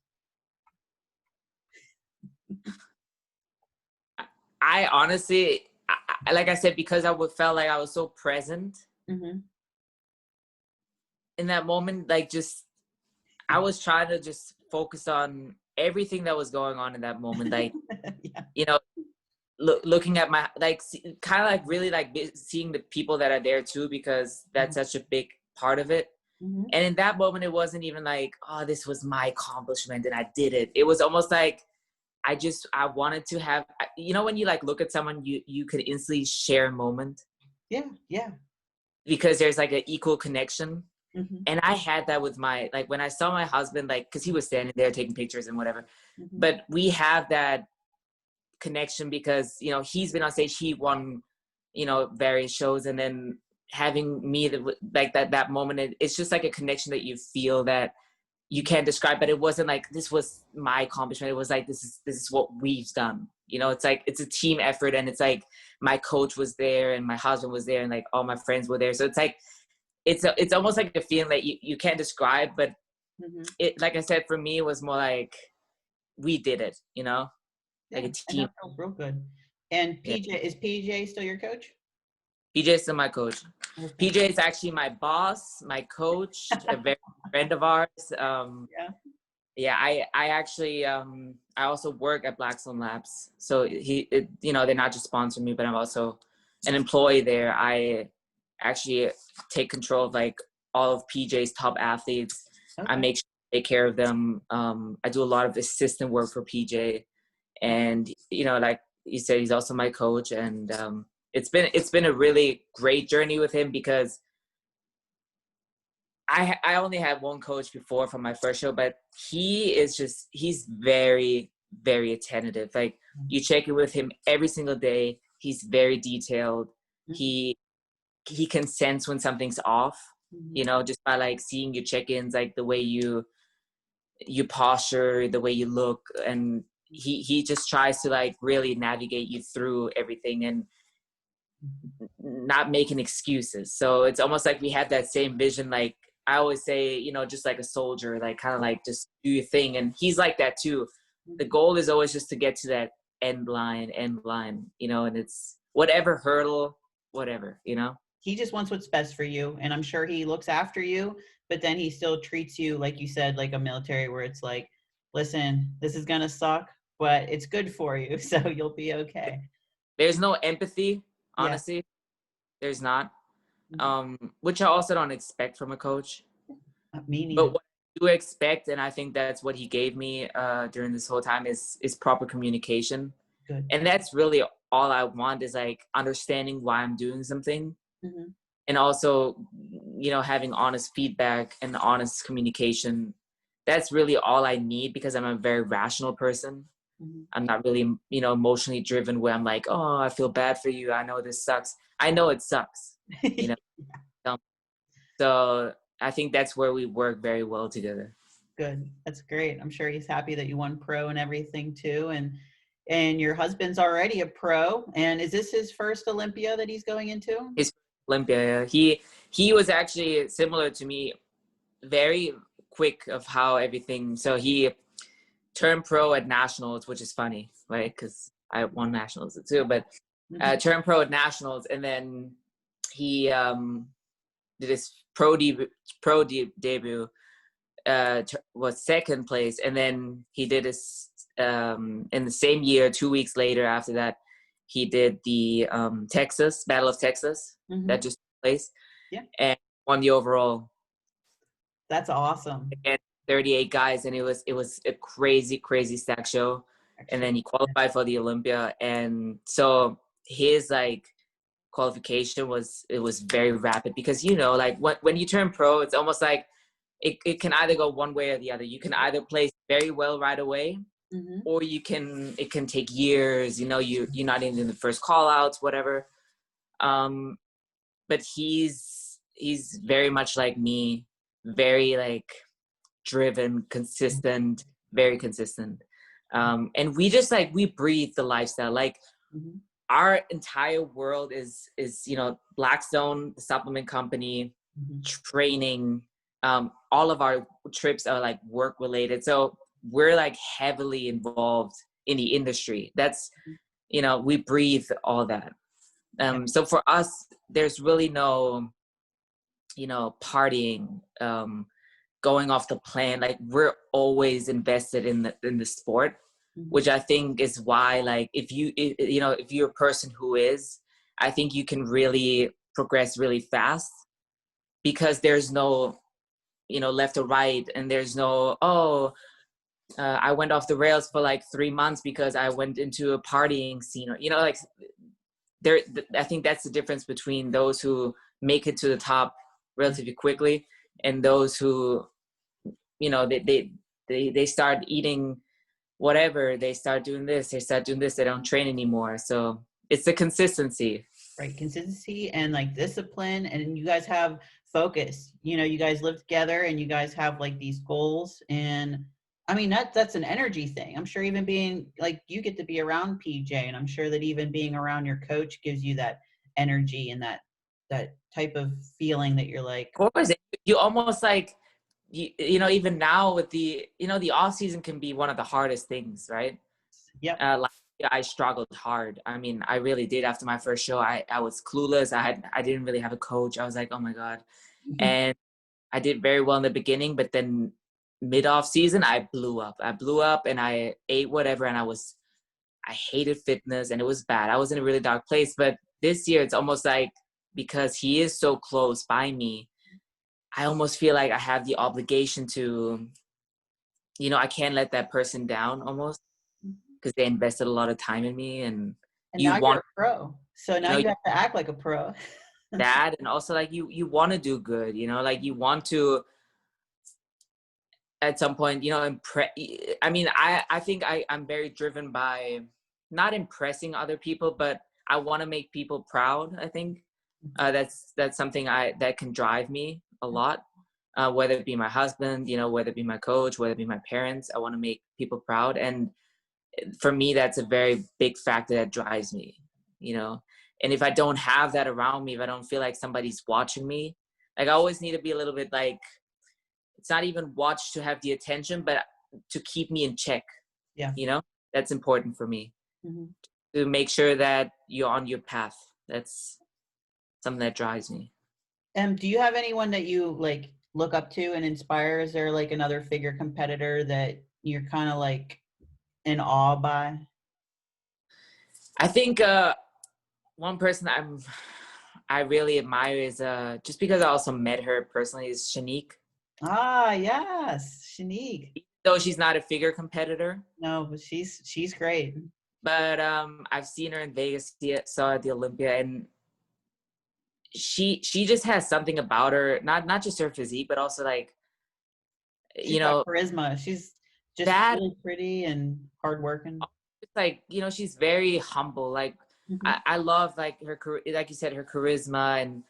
Speaker 2: I honestly, like I said, because I felt like I was so present in that moment, like just, I was trying to just focus on everything that was going on in that moment. Like, looking at my, like, kind of like really like seeing the people that are there too, because that's such a big part of it. And in that moment, it wasn't even like, oh, this was my accomplishment and I did it. It was almost like, I wanted to have, when you like look at someone, you could instantly share a moment.
Speaker 1: Yeah.
Speaker 2: Because there's like an equal connection. And I had that with like when I saw my husband, like, cause he was standing there taking pictures and whatever, but we have that connection because, he's been on stage, he won, various shows, and then having me like that moment, it's just like a connection that you feel that you can't describe. But it wasn't like this was my accomplishment. It was like this is what we've done. It's like it's a team effort, and it's like my coach was there and my husband was there and like all my friends were there. So it's like it's almost like a feeling that you can't describe. But it, like I said, for me, it was more like we did it. Like a team.
Speaker 1: And that felt real good. And PJ, is PJ still your coach?
Speaker 2: PJ is still my coach. Okay. PJ is actually my boss, my coach, a very good friend of ours. I actually I also work at Blackstone Labs. So they're not just sponsoring me, but I'm also an employee there. I actually take control of like all of PJ's top athletes. Okay. I make sure I take care of them. I do a lot of assistant work for PJ, and like you said, he's also my coach. And it's been a really great journey with him, because I only had one coach before from my first show, but he's very, very attentive. Like, you check in with him every single day. He's very detailed. He can sense when something's off, just by like seeing your check-ins, like the way you posture, the way you look. And he just tries to like really navigate you through everything and not making excuses. So it's almost like we have that same vision. Like I always say, just like a soldier, like kind of like just do your thing. And he's like that too. The goal is always just to get to that end line, and it's whatever hurdle, whatever.
Speaker 1: he just wants what's best for you. And I'm sure he looks after you, but then he still treats you, like you said, like a military, where it's like, listen, this is going to suck, but it's good for you. So you'll be okay.
Speaker 2: There's no empathy,
Speaker 1: Yeah.
Speaker 2: honestly. There's not,
Speaker 1: Mhm.
Speaker 2: which I also don't expect from a coach.
Speaker 1: Me
Speaker 2: But
Speaker 1: neither.
Speaker 2: what I do expect, and I think that's what he gave me during this whole time, is proper communication.
Speaker 1: Good.
Speaker 2: And that's really all I want, is like understanding why I'm doing something,
Speaker 1: Mm-hmm.
Speaker 2: and also, you know, having honest feedback and honest communication. That's really all I need, because I'm a very rational person.
Speaker 1: Mm-hmm.
Speaker 2: I'm not really, you know, emotionally driven, where I'm like, oh, I feel bad for you, I know this sucks. I know it sucks, you know. So I think that's where we work very well together.
Speaker 1: Good. That's great. I'm sure he's happy that you won pro and everything too. And your husband's already a pro. And is this his first Olympia that he's going into?
Speaker 2: His Olympia, he was actually similar to me, very quick of how everything. So he turned pro at nationals, which is funny, right? Because I won nationals too, but
Speaker 1: Mm-hmm.
Speaker 2: turned pro at nationals, and then he did his debut. Was second place, and then he did his in the same year, 2 weeks later after that, he did the Texas Battle of Texas
Speaker 1: Mm-hmm.
Speaker 2: that just took place,
Speaker 1: Yeah.
Speaker 2: and won the overall.
Speaker 1: That's awesome.
Speaker 2: Again, 38 guys, and it was a crazy stack show. And then he qualified for the Olympia, and so his like qualification was very rapid, because, you know, like when you turn pro, it's almost like it can either go one way or the other. You can either place very well right away,
Speaker 1: Mm-hmm.
Speaker 2: or it can take years, you know, you're not even in the first call outs, whatever. But he's very much like me, very like driven, consistent, very consistent. And we just like, we breathe the lifestyle. Like,
Speaker 1: Mm-hmm.
Speaker 2: our entire world is, you know, Blackstone, the supplement company,
Speaker 1: Mm-hmm.
Speaker 2: training. All of our trips are like work related, so we're like heavily involved in the industry. That's, you know, we breathe all that. So for us, there's really no, you know, partying, going off the plan. Like, we're always invested in the sport,
Speaker 1: Mm-hmm.
Speaker 2: which I think is why, like, if you know, if you're a person who is, I think you can really progress really fast, because there's no, you know, left or right, and there's no, I went off the rails for like 3 months because I went into a partying scene, or, you know, like, I think that's the difference between those who make it to the top relatively quickly, and those who, you know, they start eating whatever, they start doing this, they don't train anymore. So it's the consistency.
Speaker 1: Right. Consistency and like discipline, and you guys have focus. You know, you guys live together and you guys have like these goals. And I mean, that's an energy thing. I'm sure even being like, you get to be around PJ, and I'm sure that even being around your coach gives you that energy and that type of feeling that you're like,
Speaker 2: Of course, you almost like, you know, even now with the, you know, the off season can be one of the hardest things, right?
Speaker 1: yep.
Speaker 2: Like, I struggled hard. I mean, I really did. After my first show, I was clueless. I didn't really have a coach. I was like, oh my God.
Speaker 1: Mm-hmm.
Speaker 2: And I did very well in the beginning, but then mid off season, I blew up. And I ate whatever, and I hated fitness, and it was bad. I was in a really dark place. But this year, it's almost like, because he is so close by me, I almost feel like I have the obligation to, you know, I can't let that person down almost, because they invested a lot of time in me, and
Speaker 1: And
Speaker 2: you
Speaker 1: now you're
Speaker 2: want,
Speaker 1: a pro. So
Speaker 2: you
Speaker 1: now
Speaker 2: know,
Speaker 1: you have to act like a pro.
Speaker 2: that, and also like you want to do good, you know, like you want to, at some point, you know, I mean, I think I'm very driven by not impressing other people, but I want to make people proud. I think that's something that can drive me a lot, whether it be my husband, you know, whether it be my coach, whether it be my parents. I want to make people proud, and for me, that's a very big factor that drives me, you know. And if I don't have that around me, if I don't feel like somebody's watching me, like, I always need to be a little bit like, it's not even watch to have the attention, but to keep me in check.
Speaker 1: Yeah.
Speaker 2: You know, that's important for me,
Speaker 1: Mm-hmm.
Speaker 2: to make sure that you're on your path. That's something that drives me.
Speaker 1: Do you have anyone that you like look up to and inspire? Is there like another figure competitor that you're kind of like in awe by?
Speaker 2: I think one person I really admire is just because I also met her personally is Shanique.
Speaker 1: Ah, yes, Shanique.
Speaker 2: Though she's not a figure competitor.
Speaker 1: No, but she's great.
Speaker 2: But I've seen her in Vegas, saw her at the Olympia, and she just has something about her, not just her physique, but also like,
Speaker 1: She's got charisma. She's just
Speaker 2: that
Speaker 1: really pretty and hardworking.
Speaker 2: it's like, she's very humble. Like I love like like you said, her charisma, and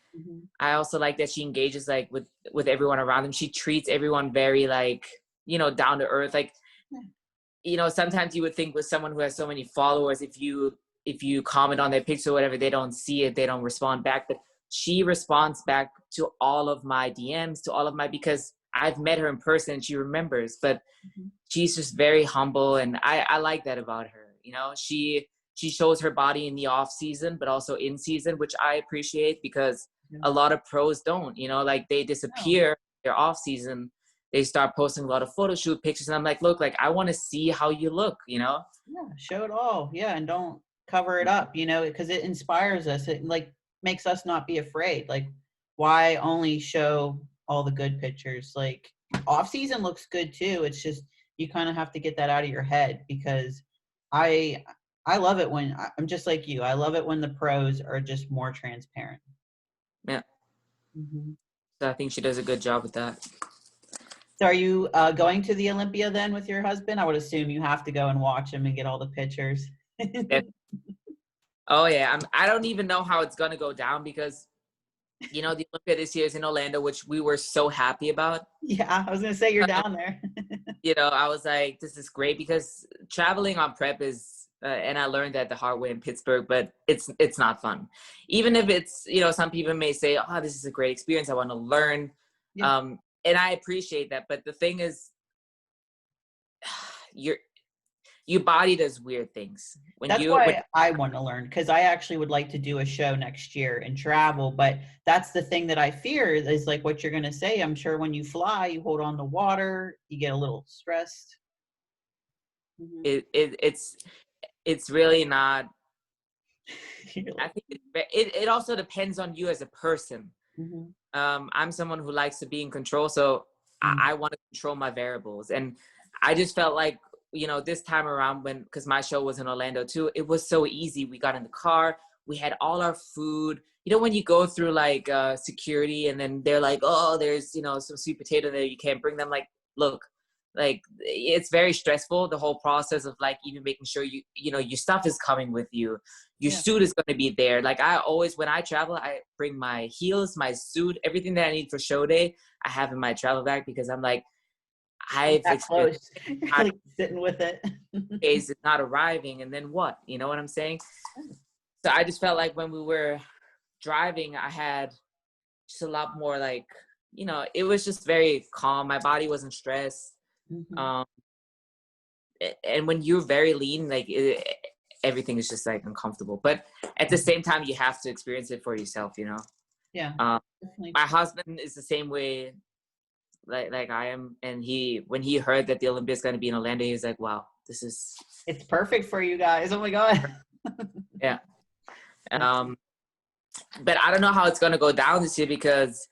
Speaker 2: I also like that she engages like with everyone around them. She treats everyone very like, down to earth. Like, sometimes you would think with someone who has so many followers, if you comment on their picture or whatever, they don't see it, they don't respond back. But she responds back to all of my DMs, because I've met her in person and she remembers. But she's just very humble, and I like that about her. She shows her body in the off season, but also in season, which I appreciate, because a lot of pros don't, like they disappear their off season. They start posting a lot of photo shoot pictures, and I'm like, look, like I want to see how you look,
Speaker 1: Yeah, show it all. Yeah, and don't cover it up, because it inspires us. It like makes us not be afraid. Like, why only show all the good pictures? Like, off season looks good too. It's just you kind of have to get that out of your head, because I love it when I'm just like you. I love it when the pros are just more transparent.
Speaker 2: Yeah. So I think she does a good job with that.
Speaker 1: So are you going to the Olympia then with your husband? I would assume you have to go and watch him and get all the pictures.
Speaker 2: Oh yeah, I don't even know how it's gonna go down, because the Olympia this year is in Orlando, which we were so happy about.
Speaker 1: Yeah, I was gonna say you're down there.
Speaker 2: I was like, this is great, because traveling on prep is, and I learned that the hard way in Pittsburgh, but it's not fun. Even if it's, some people may say, oh, this is a great experience, I want to learn.
Speaker 1: Yeah.
Speaker 2: And I appreciate that. But the thing is, your body does weird things.
Speaker 1: That's why I want to learn, because I actually would like to do a show next year and travel. But that's the thing that I fear is like what you're going to say. I'm sure when you fly, you hold on to water, you get a little stressed.
Speaker 2: It's really not. I think it also depends on you as a person. I'm someone who likes to be in control, so I want to control my variables. And I just felt like, this time around, because my show was in Orlando too, it was so easy. We got in the car, we had all our food. When you go through like security, and then they're like, oh, there's, some sweet potato there, you can't bring them. Like, look, like it's very stressful, the whole process of like even making sure your stuff is coming with you. Your suit is going to be there. Like I always, when I travel, I bring my heels, my suit, everything that I need for show day, I have in my travel bag, because I'm like, I've experienced
Speaker 1: like sitting with it.
Speaker 2: Is not arriving, and then what? You know what I'm saying? So I just felt like when we were driving, I had just a lot more like, it was just very calm. My body wasn't stressed. And when you're very lean, like everything is just like uncomfortable. But at the same time, you have to experience it for yourself,
Speaker 1: Yeah.
Speaker 2: My husband is the same way, like I am. And when he heard that the Olympia is going to be in Orlando, he was like, wow,
Speaker 1: it's perfect for you guys. Oh my God.
Speaker 2: Yeah. But I don't know how it's going to go down this year, because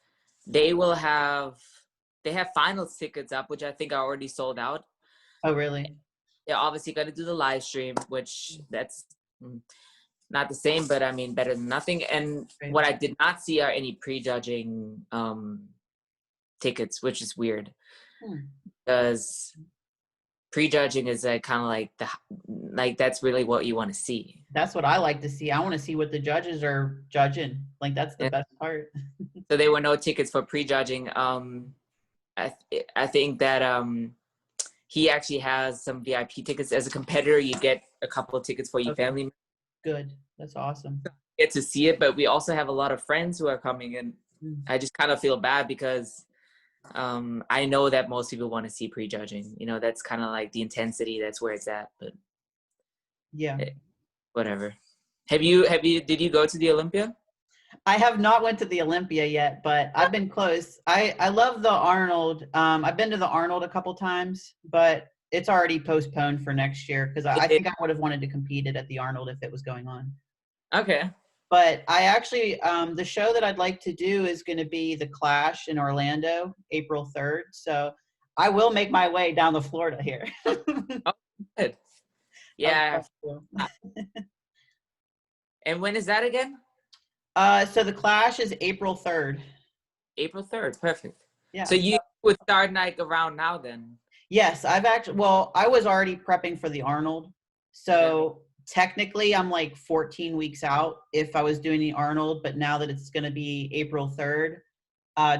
Speaker 2: they have finals tickets up, which I think are already sold out.
Speaker 1: Oh, really?
Speaker 2: They're obviously going to do the live stream, which that's not the same, but I mean, better than nothing. And what I did not see are any prejudging tickets, which is weird, because prejudging is like kind of like that's really what you want to see.
Speaker 1: That's what I like to see. I want to see what the judges are judging. Like that's the best part.
Speaker 2: So there were no tickets for prejudging. I think that he actually has some VIP tickets. As a competitor, you get a couple of tickets for your family.
Speaker 1: Good. That's awesome.
Speaker 2: Get to see it, but we also have a lot of friends who are coming, and I just kind of feel bad, because I know that most people want to see prejudging. That's kind of like the intensity. That's where it's at. But
Speaker 1: yeah,
Speaker 2: whatever. Did you go to the Olympia?
Speaker 1: I have not went to the Olympia yet, but I've been close. I love the Arnold. I've been to the Arnold a couple times, but it's already postponed for next year because I think I would have wanted to compete it at the Arnold if it was going on.
Speaker 2: Okay.
Speaker 1: But I actually, the show that I'd like to do is going to be the Clash in Orlando, April 3rd. So I will make my way down to Florida here.
Speaker 2: Oh, good. Yeah. And when is that again?
Speaker 1: So the Clash is April 3rd.
Speaker 2: April 3rd. Perfect.
Speaker 1: Yeah.
Speaker 2: So you would start like around now then?
Speaker 1: Yes, I've actually, well, I was already prepping for the Arnold. So technically I'm like 14 weeks out if I was doing the Arnold, but now that it's going to be April 3rd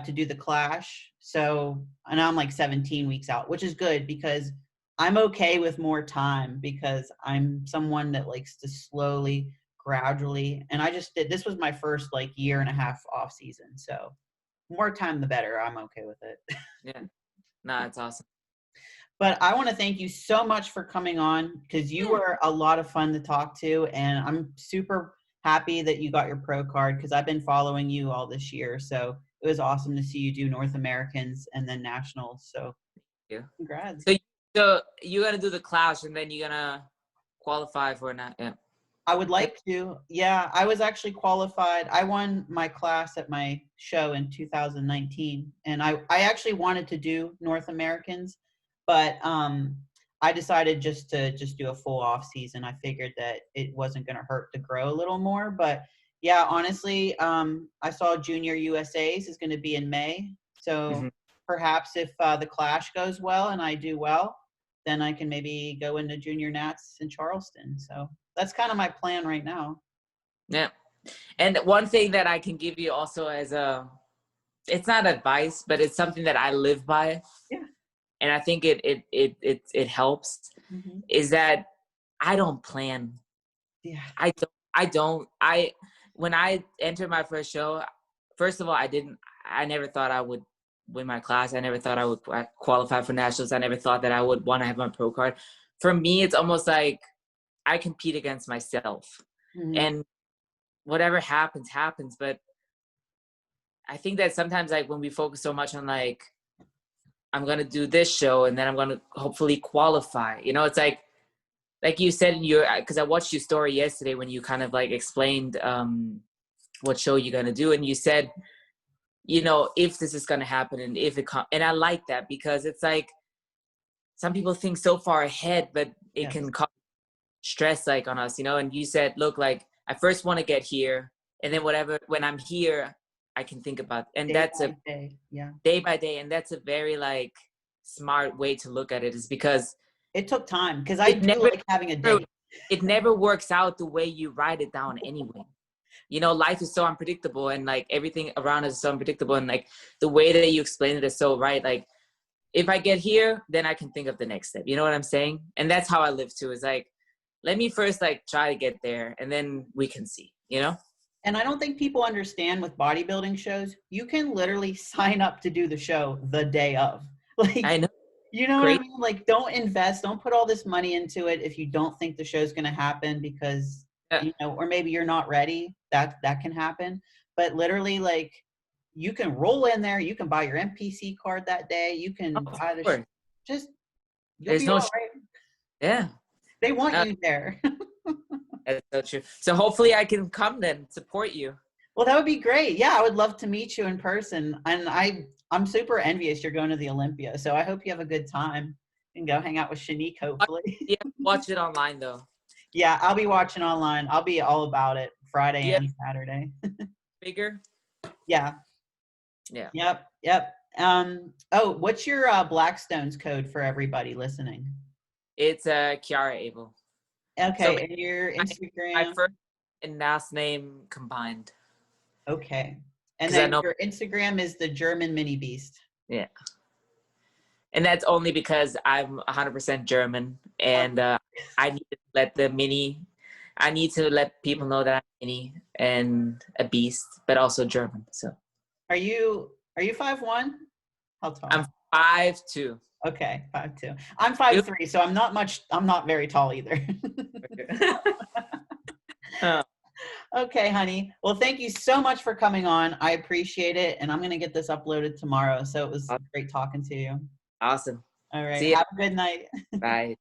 Speaker 1: to do the Clash. So, and I'm like 17 weeks out, which is good because I'm okay with more time because I'm someone that likes to slowly, gradually, and I just did, this was my first like year and a half off season. So more time, the better. I'm okay with it.
Speaker 2: Yeah. No, it's awesome.
Speaker 1: But I want to thank you so much for coming on because you were a lot of fun to talk to. And I'm super happy that you got your pro card because I've been following you all this year. So it was awesome to see you do North Americans and then nationals. So
Speaker 2: yeah,
Speaker 1: congrats.
Speaker 2: So you're going to do the Clash and then you're going to qualify for that. Yeah.
Speaker 1: I would like to. Yeah, I was actually qualified. I won my class at my show in 2019. And I actually wanted to do North Americans. But I decided just to do a full off season. I figured that it wasn't going to hurt to grow a little more. But yeah, honestly, I saw Junior USA's is going to be in May. So perhaps if the Clash goes well and I do well, then I can maybe go into Junior Nats in Charleston. So that's kind of my plan right now.
Speaker 2: Yeah. And one thing that I can give you also as it's not advice, but it's something that I live by.
Speaker 1: Yeah.
Speaker 2: And I think it helps is that I don't plan.
Speaker 1: Yeah.
Speaker 2: When I entered my first show, first of all, I never thought I would win my class. I never thought I would qualify for nationals. I never thought that I would want to have my pro card. For me, it's almost like I compete against myself and whatever happens. But I think that sometimes like when we focus so much on like, I'm going to do this show and then I'm going to hopefully qualify. You know, it's like you said in your, because I watched your story yesterday when you kind of like explained what show you're going to do. And you said, you know, if this is going to happen and if it comes, and I like that because it's like some people think so far ahead, but it can cause stress like on us, you know? And you said, look, like I first want to get here and then whatever, when I'm here, I can think about, and that's a day by day. And that's a very like smart way to look at it is because
Speaker 1: it took time. Cause I do like having a day.
Speaker 2: It never works out the way you write it down anyway. You know, life is so unpredictable and like everything around us is so unpredictable. And like the way that you explain it is so right. Like if I get here, then I can think of the next step. You know what I'm saying? And that's how I live too. Is like, let me first like try to get there and then we can see, you know?
Speaker 1: And I don't think people understand with bodybuilding shows, you can literally sign up to do the show the day of. Like,
Speaker 2: I know.
Speaker 1: You know what I mean? Like, don't invest, don't put all this money into it if you don't think the show's going to happen because, you know, or maybe you're not ready. That can happen. But literally, like, you can roll in there. You can buy your NPC card that day. You can buy the show. Just,
Speaker 2: there's no
Speaker 1: all right.
Speaker 2: Yeah.
Speaker 1: They want you there.
Speaker 2: That's so true. So hopefully I can come then support you.
Speaker 1: Well, that would be great. Yeah, I would love to meet you in person. And I'm super envious you're going to the Olympia. So I hope you have a good time and go hang out with Shanique, hopefully.
Speaker 2: Yeah, watch it online though.
Speaker 1: Yeah, I'll be watching online. I'll be all about it Friday and Saturday.
Speaker 2: Bigger?
Speaker 1: Yeah.
Speaker 2: Yeah.
Speaker 1: Yep. Oh, what's your Blackstones code for everybody listening?
Speaker 2: It's Chiara Abel.
Speaker 1: Okay,
Speaker 2: so
Speaker 1: and your Instagram?
Speaker 2: My first and last name combined.
Speaker 1: Okay. And then your Instagram is the German Mini Beast.
Speaker 2: Yeah. And that's only because I'm 100% German and I need to let people know that I'm mini and a beast, but also German. So
Speaker 1: Are you 5'1"? How tall?
Speaker 2: I'm 5'2".
Speaker 1: Okay, 5'2". I'm 5'3", so I'm not very tall either. Okay, honey. Well, thank you so much for coming on. I appreciate it. And I'm going to get this uploaded tomorrow. So it was great talking to you.
Speaker 2: Awesome.
Speaker 1: All right.
Speaker 2: See ya.
Speaker 1: Have a good night.
Speaker 2: Bye.